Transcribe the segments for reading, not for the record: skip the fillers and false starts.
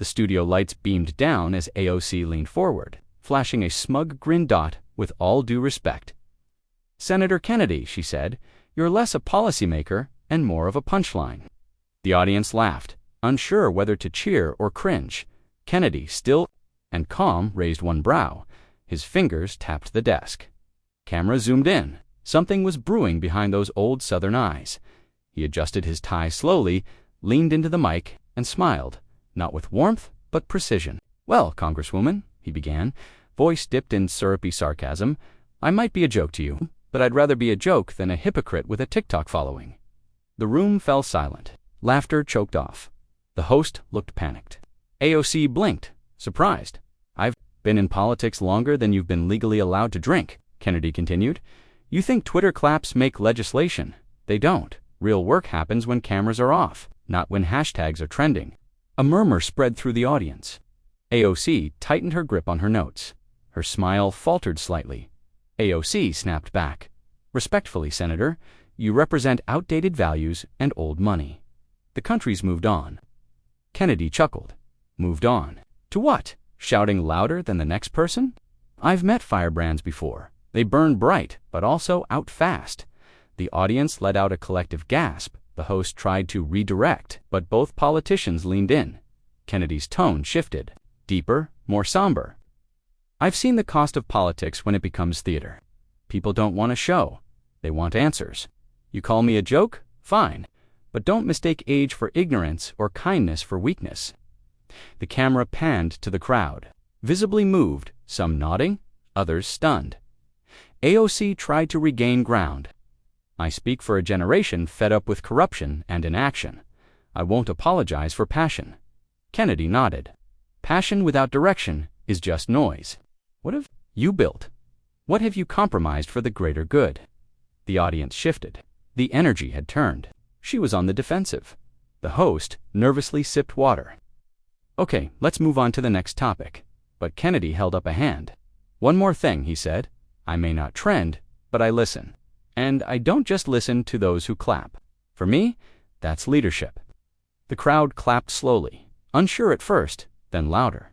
The studio lights beamed down as AOC leaned forward, flashing a smug grin. With all due respect, Senator Kennedy, she said, you're less a policymaker and more of a punchline. The audience laughed, unsure whether to cheer or cringe. Kennedy, still and calm, raised one brow. His fingers tapped the desk. Camera zoomed in. Something was brewing behind those old Southern eyes. He adjusted his tie slowly, leaned into the mic, and smiled, not with warmth, but precision. Well, Congresswoman, he began, voice dipped in syrupy sarcasm, I might be a joke to you, but I'd rather be a joke than a hypocrite with a TikTok following. The room fell silent. Laughter choked off. The host looked panicked. AOC blinked, surprised. I've been in politics longer than you've been legally allowed to drink, Kennedy continued. You think Twitter claps make legislation. They don't. Real work happens when cameras are off, not when hashtags are trending. A murmur spread through the audience. AOC tightened her grip on her notes. Her smile faltered slightly. AOC snapped back. Respectfully, Senator, you represent outdated values and old money. The country's moved on. Kennedy chuckled. Moved on. To what? Shouting louder than the next person? I've met firebrands before. They burn bright, but also out fast. The audience let out a collective gasp. The host tried to redirect, but both politicians leaned in. Kennedy's tone shifted. Deeper, more somber. I've seen the cost of politics when it becomes theater. People don't want a show. They want answers. You call me a joke? Fine. But don't mistake age for ignorance or kindness for weakness. The camera panned to the crowd, visibly moved, some nodding, others stunned. AOC tried to regain ground. I speak for a generation fed up with corruption and inaction. I won't apologize for passion. Kennedy nodded. Passion without direction is just noise. What have you built? What have you compromised for the greater good? The audience shifted. The energy had turned. She was on the defensive. The host nervously sipped water. Okay, let's move on to the next topic. But Kennedy held up a hand. One more thing, he said. I may not trend, but I listen. And I don't just listen to those who clap. For me, that's leadership. The crowd clapped slowly, unsure at first, then louder.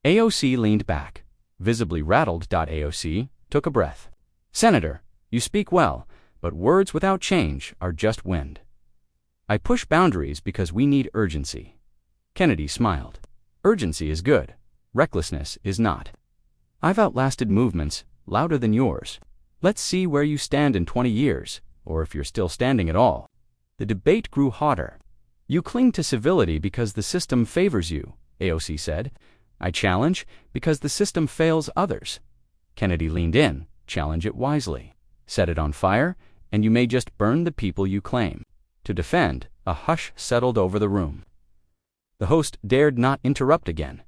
AOC leaned back. Visibly rattled. AOC took a breath. Senator, you speak well, but words without change are just wind. I push boundaries because we need urgency. Kennedy smiled. Urgency is good. Recklessness is not. I've outlasted movements louder than yours. Let's see where you stand in 20 years, or if you're still standing at all. The debate grew hotter. You cling to civility because the system favors you, AOC said. I challenge because the system fails others. Kennedy leaned in. Challenge it wisely. Set it on fire, and you may just burn the people you claim. To defend, a hush settled over the room. The host dared not interrupt again.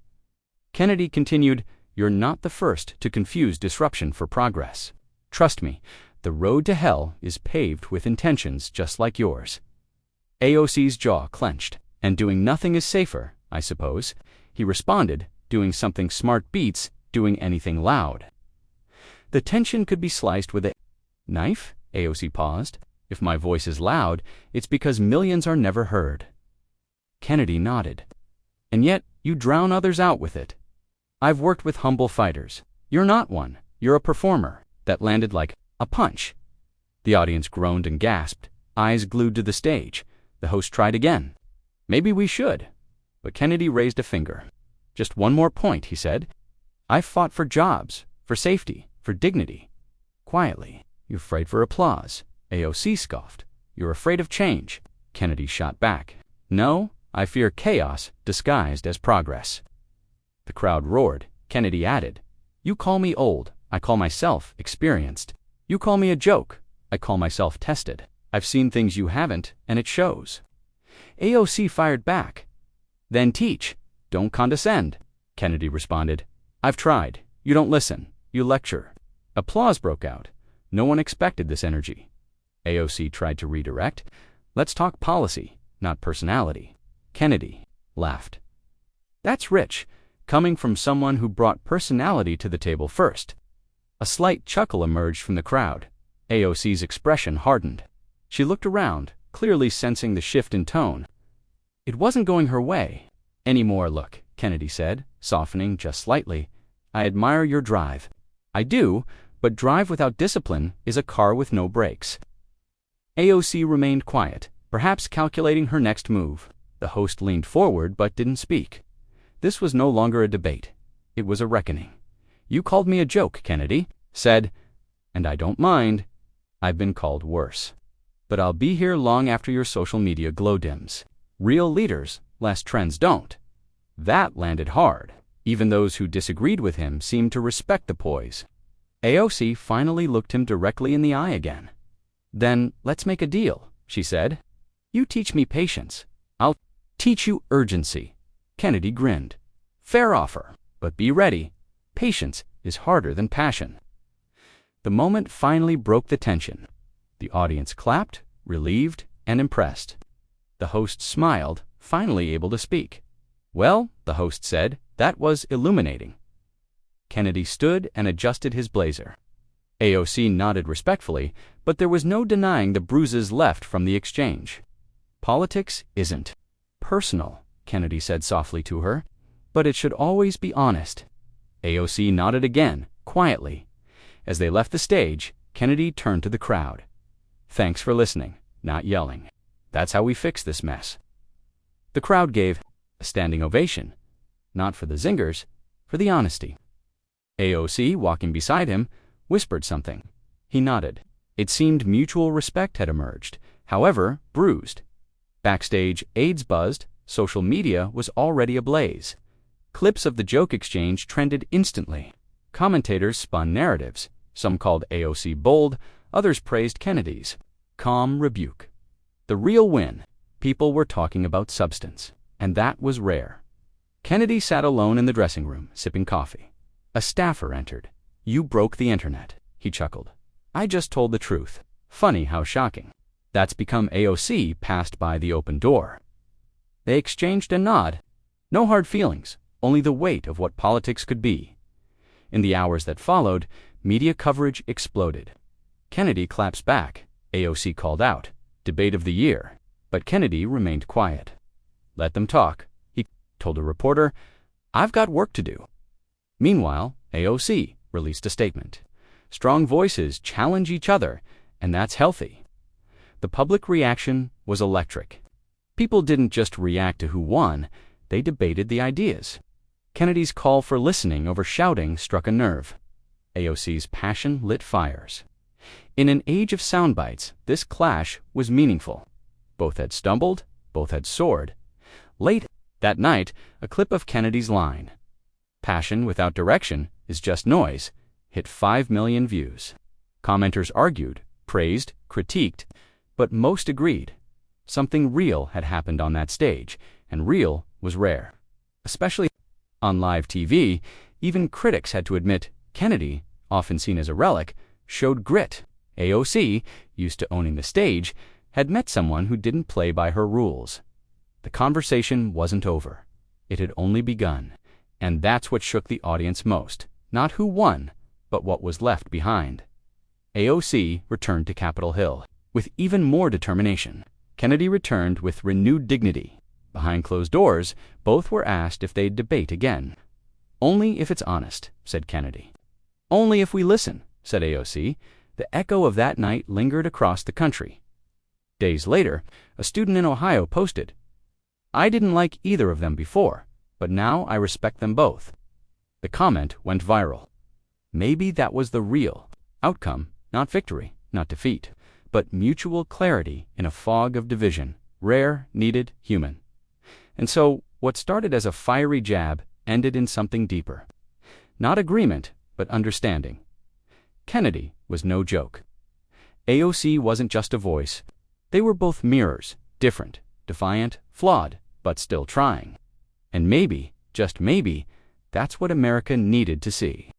Kennedy continued, You're not the first to confuse disruption for progress. Trust me, the road to hell is paved with intentions just like yours. AOC's jaw clenched. And doing nothing is safer, I suppose. He responded, doing something smart beats doing anything loud. The tension could be sliced with a knife? AOC paused. If my voice is loud, it's because millions are never heard. Kennedy nodded. And yet, you drown others out with it. I've worked with humble fighters. You're not one. You're a performer. That landed like a punch. The audience groaned and gasped, eyes glued to the stage. The host tried again. Maybe we should. But Kennedy raised a finger. Just one more point, he said. I've fought for jobs, for safety, for dignity. Quietly. You're afraid for applause. AOC scoffed. You're afraid of change. Kennedy shot back. No, I fear chaos disguised as progress. The crowd roared. Kennedy added, You call me old. I call myself experienced. You call me a joke. I call myself tested. I've seen things you haven't, and it shows. AOC fired back. Then teach. Don't condescend. Kennedy responded. I've tried. You don't listen. You lecture. Applause broke out. No one expected this energy. AOC tried to redirect. Let's talk policy, not personality. Kennedy laughed. That's rich, coming from someone who brought personality to the table first. A slight chuckle emerged from the crowd. AOC's expression hardened. She looked around, clearly sensing the shift in tone. It wasn't going her way anymore. Look, Kennedy said, softening just slightly. I admire your drive. I do, but drive without discipline is a car with no brakes. AOC remained quiet, perhaps calculating her next move. The host leaned forward but didn't speak. This was no longer a debate. It was a reckoning. You called me a joke, Kennedy said, and I don't mind. I've been called worse. But I'll be here long after your social media glow dims. Real leaders, lest trends don't. That landed hard. Even those who disagreed with him seemed to respect the poise. AOC finally looked him directly in the eye again. Then let's make a deal, she said. You teach me patience. I'll teach you urgency. Kennedy grinned. Fair offer, but be ready. Patience is harder than passion. The moment finally broke the tension. The audience clapped, relieved, and impressed. The host smiled, finally able to speak. Well, the host said, that was illuminating. Kennedy stood and adjusted his blazer. AOC nodded respectfully, but there was no denying the bruises left from the exchange. Politics isn't personal, Kennedy said softly to her, but it should always be honest. AOC nodded again, quietly. As they left the stage, Kennedy turned to the crowd. Thanks for listening, not yelling. That's how we fix this mess. The crowd gave a standing ovation, not for the zingers, for the honesty. AOC, walking beside him, whispered something. He nodded. It seemed mutual respect had emerged, however, bruised. Backstage, aides buzzed, social media was already ablaze. Clips of the joke exchange trended instantly. Commentators spun narratives. Some called AOC bold, others praised Kennedy's calm rebuke. The real win. People were talking about substance, and that was rare. Kennedy sat alone in the dressing room, sipping coffee. A staffer entered. You broke the internet, he chuckled. I just told the truth. Funny how shocking. That's become AOC passed by the open door. They exchanged a nod. No hard feelings, only the weight of what politics could be. In the hours that followed, media coverage exploded. Kennedy claps back. AOC called out. Debate of the year. But Kennedy remained quiet. Let them talk, he told a reporter. I've got work to do. Meanwhile, AOC released a statement. Strong voices challenge each other, and that's healthy. The public reaction was electric. People didn't just react to who won, they debated the ideas. Kennedy's call for listening over shouting struck a nerve. AOC's passion lit fires. In an age of soundbites, this clash was meaningful. Both had stumbled, both had soared. Late that night, a clip of Kennedy's line, "Passion without direction is just noise," hit 5 million views. Commenters argued, praised, critiqued, but most agreed. Something real had happened on that stage, and real was rare. Especially on live TV, even critics had to admit Kennedy, often seen as a relic, showed grit. AOC, used to owning the stage, had met someone who didn't play by her rules. The conversation wasn't over. It had only begun. And that's what shook the audience most. Not who won, but what was left behind. AOC returned to Capitol Hill with even more determination. Kennedy returned with renewed dignity. Behind closed doors, both were asked if they'd debate again. Only if it's honest, said Kennedy. Only if we listen, said AOC. The echo of that night lingered across the country. Days later, a student in Ohio posted, I didn't like either of them before, but now I respect them both. The comment went viral. Maybe that was the real outcome, not victory, not defeat, but mutual clarity in a fog of division, rare, needed, human. And so, what started as a fiery jab ended in something deeper. Not agreement, but understanding. Kennedy was no joke. AOC wasn't just a voice. They were both mirrors, different, defiant, flawed, but still trying. And maybe, just maybe, that's what America needed to see.